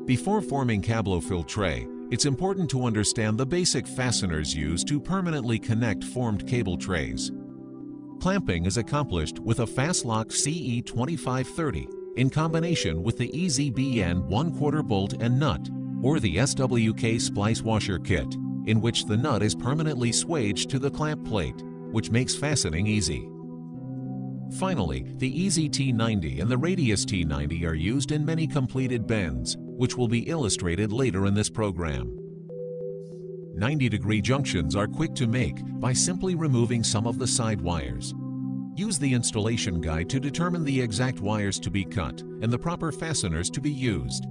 Before forming cablofil tray, it's important to understand the basic fasteners used to permanently connect formed cable trays. Clamping is accomplished with a Fastlock CE 2530 in combination with the EZBN 1/4 bolt and nut, or the SWK splice washer kit, in which the nut is permanently swaged to the clamp plate, which makes fastening easy. Finally, the Easy T90 and the Radius T90 are used in many completed bends, which will be illustrated later in this program. 90-degree junctions are quick to make by simply removing some of the side wires. Use the installation guide to determine the exact wires to be cut and the proper fasteners to be used.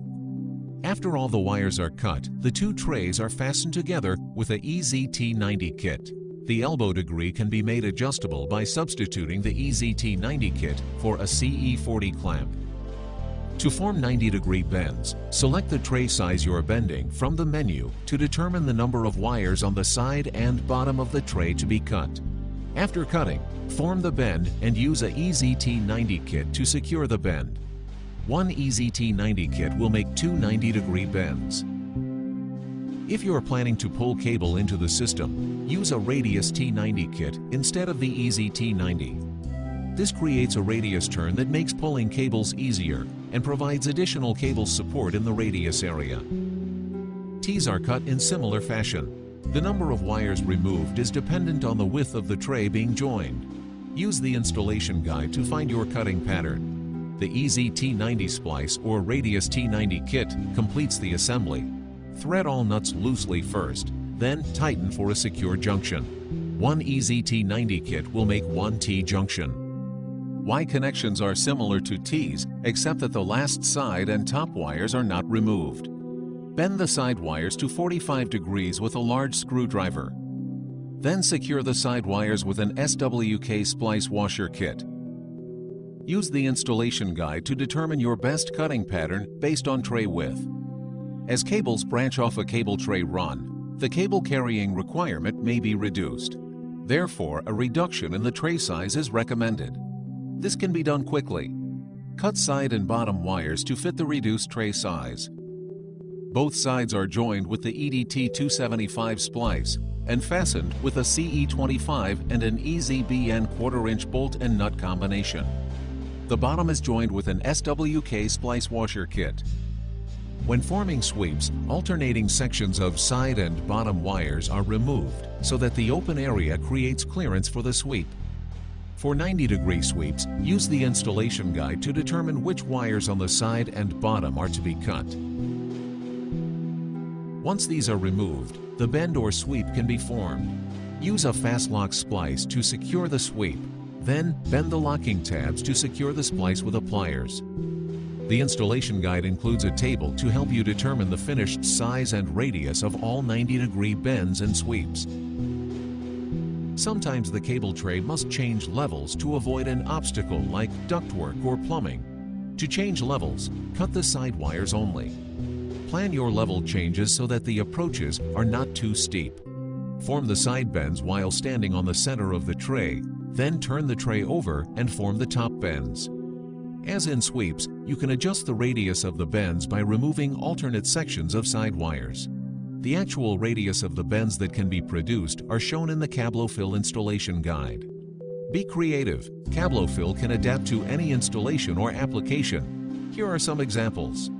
After all the wires are cut, the two trays are fastened together with a EZT90 kit. The elbow degree can be made adjustable by substituting the EZT90 kit for a CE40 clamp. To form 90-degree bends, select the tray size you're bending from the menu to determine the number of wires on the side and bottom of the tray to be cut. After cutting, form the bend and use a EZT90 kit to secure the bend. One EZT90 kit will make two 90-degree bends. If you are planning to pull cable into the system, use a Radius T90 kit instead of the EZT90. This creates a radius turn that makes pulling cables easier and provides additional cable support in the radius area. Tees are cut in similar fashion. The number of wires removed is dependent on the width of the tray being joined. Use the installation guide to find your cutting pattern. The EZT90 splice or Radius T90 kit completes the assembly. Thread all nuts loosely first, then tighten for a secure junction. One EZT90 kit will make one T-junction. Y connections are similar to T's, except that the last side and top wires are not removed. Bend the side wires to 45 degrees with a large screwdriver. Then secure the side wires with an SWK splice washer kit. Use the installation guide to determine your best cutting pattern based on tray width. As cables branch off a cable tray run, the cable carrying requirement may be reduced. Therefore, a reduction in the tray size is recommended. This can be done quickly. Cut side and bottom wires to fit the reduced tray size. Both sides are joined with the EDT 275 splice and fastened with a CE25 and an EZBN 1/4-inch bolt and nut combination. The bottom is joined with an SWK splice washer kit. When forming sweeps, alternating sections of side and bottom wires are removed so that the open area creates clearance for the sweep. For 90-degree sweeps, use the installation guide to determine which wires on the side and bottom are to be cut. Once these are removed, the bend or sweep can be formed. Use a Fastlock splice to secure the sweep. Then bend the locking tabs to secure the splice with the pliers. The installation guide includes a table to help you determine the finished size and radius of all 90-degree bends and sweeps. Sometimes the cable tray must change levels to avoid an obstacle like ductwork or plumbing. To change levels, cut the side wires only. Plan your level changes so that the approaches are not too steep. Form the side bends while standing on the center of the tray, then turn the tray over and form the top bends. As in sweeps, you can adjust the radius of the bends by removing alternate sections of side wires. The actual radius of the bends that can be produced are shown in the cablofil installation guide. Be creative. Cablofil can adapt to any installation or application. Here are some examples.